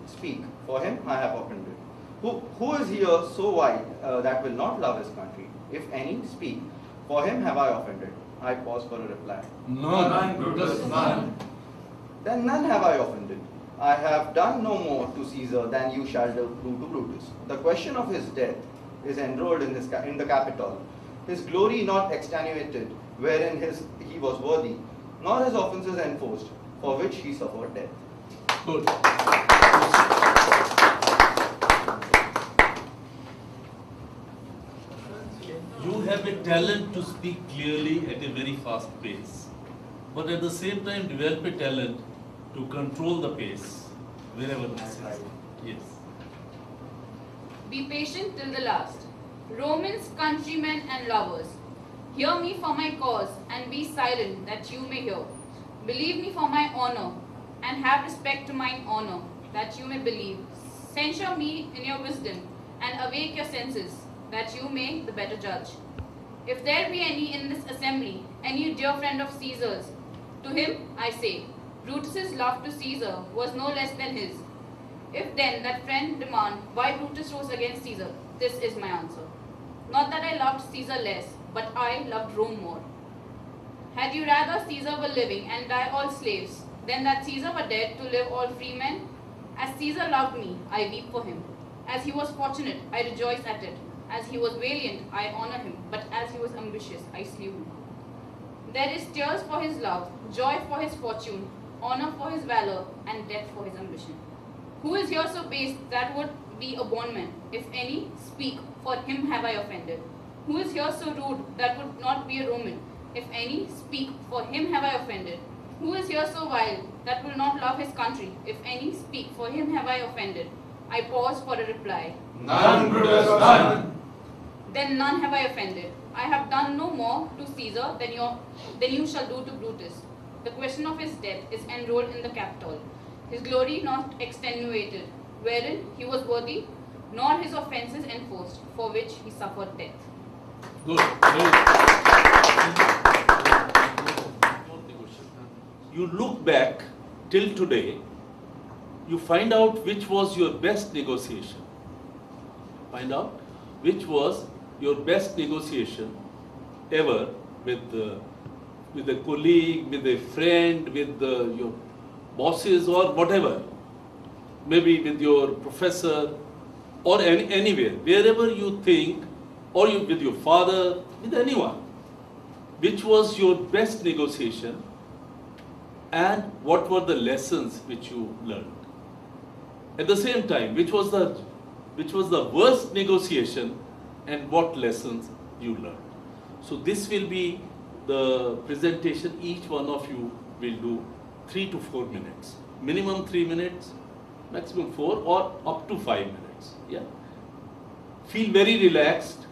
speak, for him I have offended. Who is here so wide that will not love his country? If any, speak, for him have I offended. I pause for a reply. None, Brutus, none. Then none have I offended. I have done no more to Caesar than you shall do to Brutus. The question of his death is enrolled in the Capitol. His glory not extenuated, wherein he was worthy, nor his offences enforced, for which he suffered death. Good. You have a talent to speak clearly at a very fast pace, but at the same time develop a talent to control the pace wherever necessary. Yes. Be patient till the last. Romans, countrymen and lovers, hear me for my cause and be silent that you may hear. Believe me for my honor and have respect to mine honor that you may believe. Censure me in your wisdom and awake your senses that you may the better judge. If there be any in this assembly, any dear friend of Caesar's, to him I say, Brutus's love to Caesar was no less than his. If then that friend demand why Brutus rose against Caesar, this is my answer. Not that I loved Caesar less, but I loved Rome more. Had you rather Caesar were living and die all slaves, than that Caesar were dead to live all free men? As Caesar loved me, I weep for him. As he was fortunate, I rejoice at it. As he was valiant, I honor him. But as he was ambitious, I slew him. There is tears for his love, joy for his fortune, honor for his valor, and death for his ambition. Who is here so base that would be a bondman? If any, speak, for him have I offended. Who is here so rude that would not be a Roman? If any, speak, for him have I offended. Who is here so vile that will not love his country? If any, speak, for him have I offended. I pause for a reply. None, Brutus, none. Then none have I offended. I have done no more to Caesar than you shall do to Brutus. The question of his death is enrolled in the Capitol. His glory not extenuated, wherein he was worthy, nor his offences enforced, for which he suffered death. Good. You look back till today, you find out which was your best negotiation. Find out which was your best negotiation ever with a colleague, with a friend, with your bosses or whatever. Maybe with your professor or anywhere, wherever you think, or with your father, with anyone. Which was your best negotiation and what were the lessons which you learned? At the same time, which was the worst negotiation and what lessons you learned? So this will be the presentation. Each one of you will do 3 to 4 minutes. Minimum 3 minutes, maximum 4 or up to 5 minutes. Yeah. Feel very relaxed.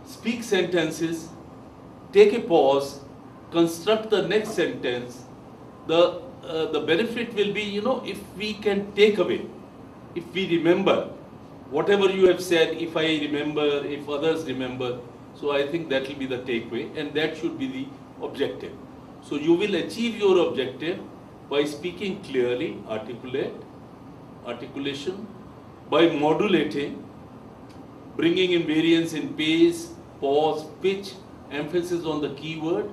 Speak sentences. Take a pause. Construct the next sentence. The benefit will be, if we can take away, if we remember whatever you have said, if I remember, if others remember. So I think that will be the takeaway and that should be the objective. So you will achieve your objective by speaking clearly, articulation, by modulating, bringing in variance in pace, pause, pitch, emphasis on the keyword,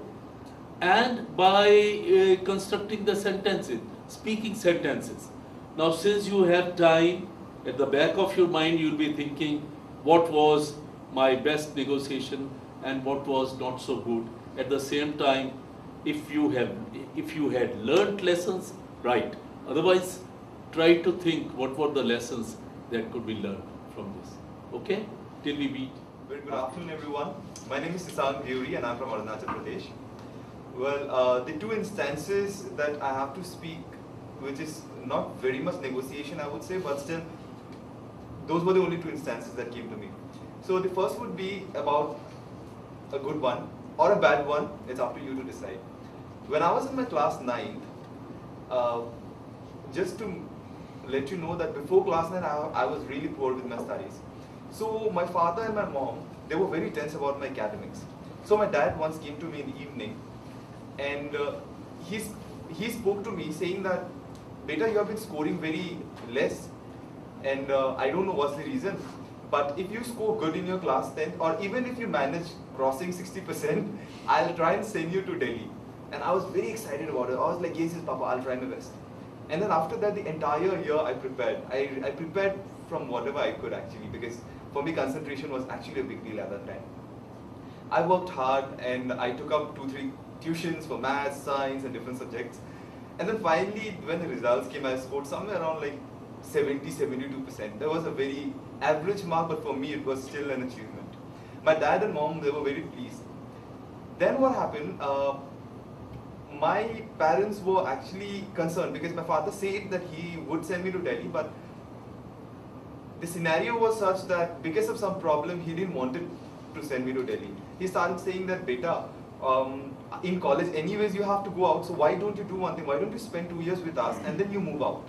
and by constructing the sentences, speaking sentences. Now since you have time, at the back of your mind you will be thinking what was my best negotiation and what was not so good. At the same time, if you had learnt lessons, right. Otherwise, try to think what were the lessons that could be learned from this. Okay? Till we meet. Very good afternoon, everyone. My name is Sisan Gyuri and I'm from Arunachal Pradesh. Well, the two instances that I have to speak, which is not very much negotiation, I would say, but still, those were the only two instances that came to me. So the first would be about a good one or a bad one. It's up to you to decide. When I was in my class 9th, just to let you know that before class 9, I was really poor with my studies. So my father and my mom, they were very tense about my academics. So my dad once came to me in the evening and he spoke to me saying that, "Beta, you have been scoring very less And I don't know what's the reason, but if you score good in your class 10th, or even if you manage crossing 60%, I'll try and send you to Delhi. And I was very excited about it. I was like, yes, yes, Papa, I'll try my best. And then after that, the entire year I prepared. I prepared from whatever I could actually, because for me concentration was actually a big deal at that time. I worked hard and I took up 2-3 tuitions for maths, science and different subjects. And then finally, when the results came, I scored somewhere around like 72%. That was a very average mark, but for me it was still an achievement. My dad and mom, they were very pleased. Then what happened, my parents were actually concerned because my father said that he would send me to Delhi, but the scenario was such that because of some problem, he didn't want it to send me to Delhi. He started saying that, beta, in college anyways you have to go out, so why don't you do one thing, why don't you spend 2 years with us and then you move out.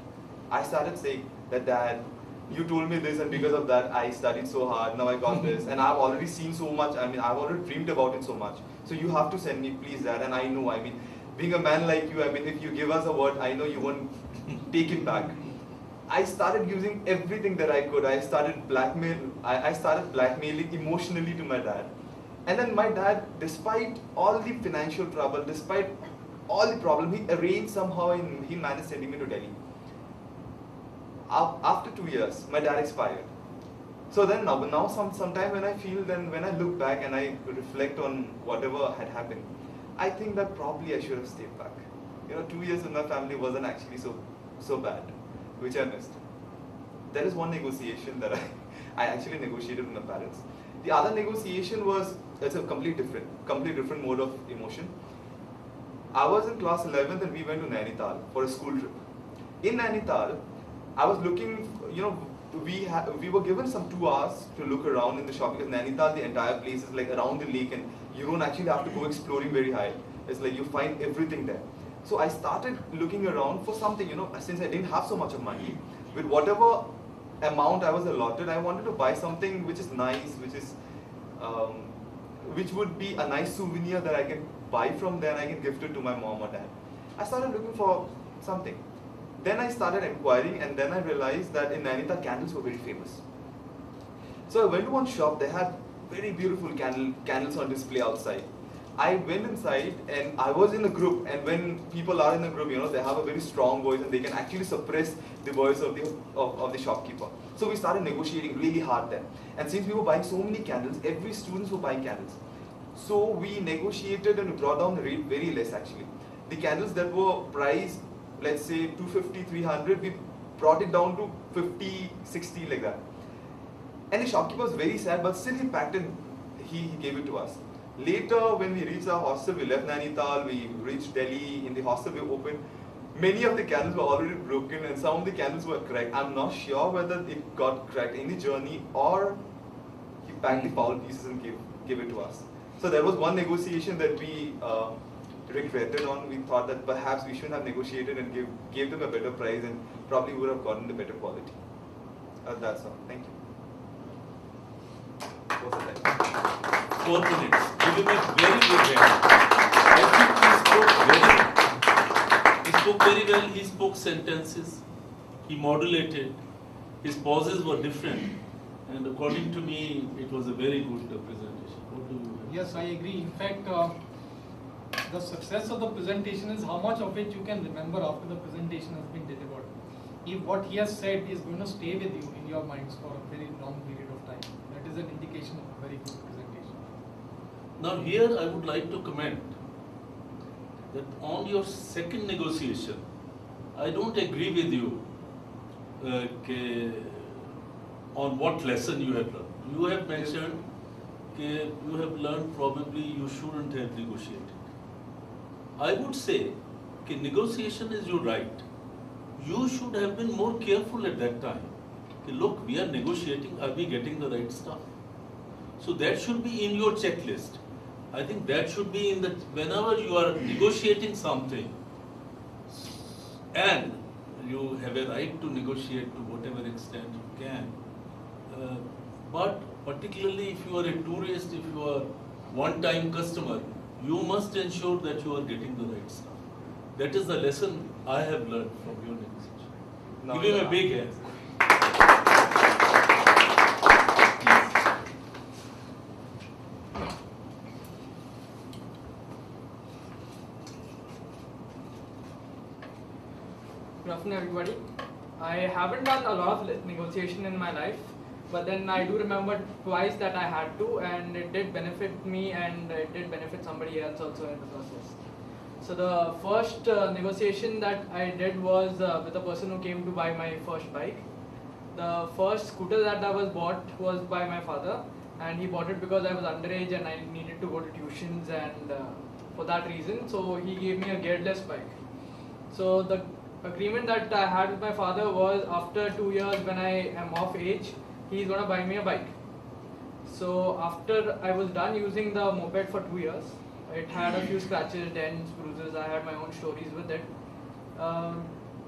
I started saying that, Dad, you told me this and because of that I studied so hard, now I got this and I've already seen so much, I mean I've already dreamed about it so much, so you have to send me, please Dad. And I know, I mean, being a man like you, I mean if you give us a word, I know you won't take it back. I started using everything that I could. I started blackmailing emotionally to my dad. And then my dad, despite all the financial trouble, despite all the problem, he arranged somehow and he managed sending me to Delhi. After 2 years, my dad expired. So then now sometime when I feel, then when I look back and I reflect on whatever had happened, I think that probably I should have stayed back. 2 years with my family wasn't actually so bad, which I missed. There is one negotiation that I actually negotiated with my parents. The other negotiation was, it's a completely different mode of emotion. I was in class 11th and we went to Nainital for a school trip. In Nainital, I was looking, we were given some 2 hours to look around in the shop, because Nainital, the entire place is like around the lake and you don't actually have to go exploring very high. It's like you find everything there. So I started looking around for something, since I didn't have so much of money, with whatever amount I was allotted, I wanted to buy something which is nice, which would be a nice souvenir that I can buy from there and I can gift it to my mom or dad. I started looking for something. Then I started inquiring and then I realized that in Nainital candles were very famous. So I went to one shop, they had very beautiful candles on display outside. I went inside and I was in a group, and when people are in a group, they have a very strong voice and they can actually suppress the voice of the shopkeeper. So we started negotiating really hard there. And since we were buying so many candles, every students were buying candles. So we negotiated and we brought down the rate very less actually. The candles that were priced, let's say 250, 300, we brought it down to 50, 60 like that. And the shopkeeper was very sad, but still he packed it, he gave it to us. Later, when we reached our hostel, we left Nainital, we reached Delhi. In the hostel we opened, many of the candles were already broken and some of the candles were cracked. I'm not sure whether it got cracked in the journey or he packed the foul pieces and gave it to us. So there was one negotiation that we regretted on. We thought that perhaps we shouldn't have negotiated and gave them a better price and probably would have gotten the better quality. That's all. Thank you. What's the time? 4 minutes. Give him a very good hand. I think he spoke very well. He spoke sentences. He modulated. His pauses were different. And according to me, it was a very good presentation. What do you have? Yes, I agree. In fact, the success of the presentation is how much of it you can remember after the presentation has been delivered. If what he has said is going to stay with you in your minds for a very long period of time, that is an indication of a very good presentation. Now here I would like to comment that on your second negotiation, I don't agree with you on what lesson you have learned. You have mentioned you have learned probably you shouldn't have negotiated. I would say negotiation is your right. You should have been more careful at that time. Look, we are negotiating, are we getting the right stuff? So that should be in your checklist. I think that should be in the, whenever you are negotiating something, and you have a right to negotiate to whatever extent you can. But particularly if you are a tourist, if you are one-time customer, you must ensure that you are getting the right stuff. That is the lesson I have learned from your negotiation. Give him a big hand. afternoon, everybody. I haven't done a lot of negotiation in my life, but then I do remember twice that I had to, and it did benefit me and it did benefit somebody else also in the process. So the first negotiation that I did was with a person who came to buy my first bike. The first scooter that I was bought was by my father, and he bought it because I was underage and I needed to go to tuitions, and for that reason, so he gave me a gearless bike. So the agreement that I had with my father was after 2 years when I am of age, he's gonna buy me a bike. So after I was done using the moped for 2 years, it had a few scratches, dents, bruises, I had my own stories with it.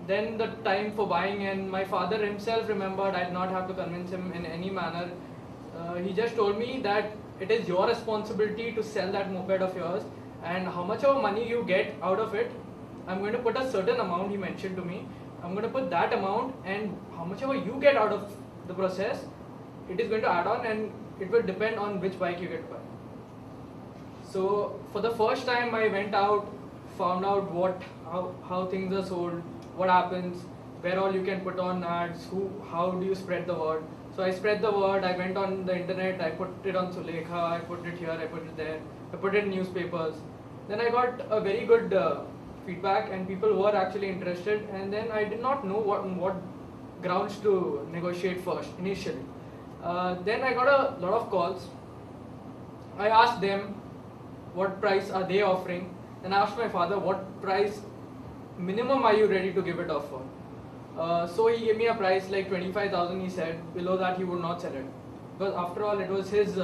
Then the time for buying, and my father himself remembered, I did not have to convince him in any manner. He just told me that it is your responsibility to sell that moped of yours, and how much of money you get out of it, I'm going to put a certain amount, he mentioned to me. I'm going to put that amount, and how much ever you get out of the process, it is going to add on, and it will depend on which bike you get to buy. So for the first time I went out, found out how things are sold, what happens, where all you can put on ads, how do you spread the word. So I spread the word, I went on the internet, I put it on Sulekha, I put it here, I put it there, I put it in newspapers. Then I got a very good feedback, and people were actually interested, and then I did not know what grounds to negotiate first initially. Then I got a lot of calls. I asked them what price are they offering, and I asked my father what price minimum are you ready to give it off for. So he gave me a price like 25,000, he said. Below that he would not sell it, because after all it was his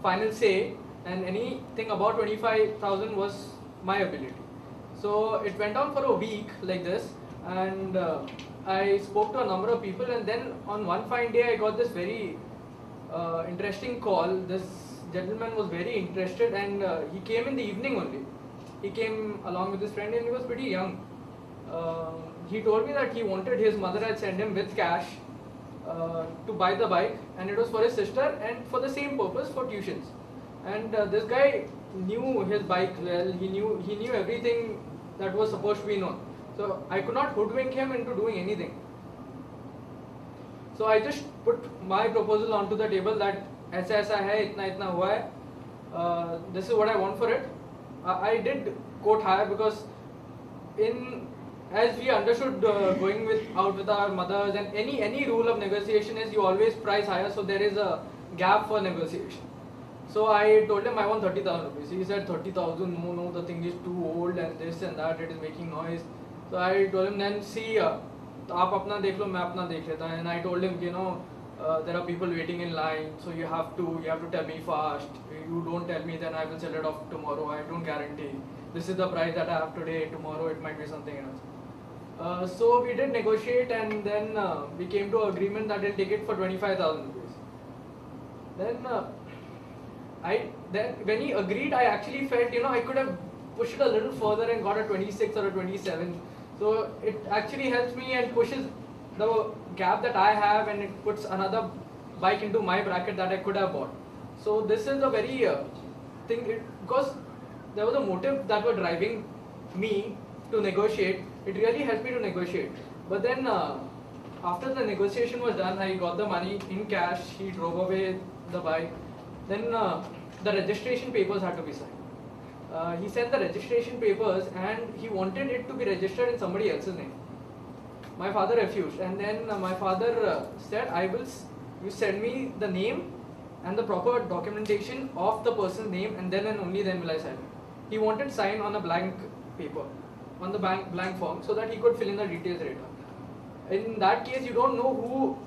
final say, and anything about 25,000 was my ability. So it went on for a week like this, and I spoke to a number of people, and then on one fine day I got this very interesting call. This gentleman was very interested, and he came in the evening only. He came along with his friend, and he was pretty young. He told me that he wanted, his mother had sent him with cash to buy the bike, and it was for his sister and for the same purpose, for tuitions. And this guy knew his bike well. He knew everything that was supposed to be known. So I could not hoodwink him into doing anything. So I just put my proposal onto the table that ऐसा ऐसा है, इतना इतना हुआ है, this is what I want for it. I did quote higher because as we understood going out with our mothers, and any rule of negotiation is you always price higher, so there is a gap for negotiation. So I told him I want 30,000 rupees. He said 30,000, no, the thing is too old and this and that, it is making noise. So I told him, then see, आप अपना देख लो, मैं अपना देख लेता. And I told him, there are people waiting in line, so you have to tell me fast. You don't tell me, then I will sell it off tomorrow. I don't guarantee. This is the price that I have today. Tomorrow it might be something else. So we did negotiate, and then we came to agreement that I'll take it for 25,000 rupees. Then when he agreed, I actually felt, I could have pushed it a little further and got a 26 or a 27. So it actually helps me and pushes the gap that I have, and it puts another bike into my bracket that I could have bought. So this is a very thing, because there was a motive that was driving me to negotiate. It really helped me to negotiate. But then after the negotiation was done, I got the money in cash. He drove away the bike. Then the registration papers had to be signed. He sent the registration papers, and he wanted it to be registered in somebody else's name. My father refused, and then my father said, you send me the name and the proper documentation of the person's name, and then and only then will I sign it. He wanted sign on a blank paper, on the blank form, so that he could fill in the details later. In that case, you don't know who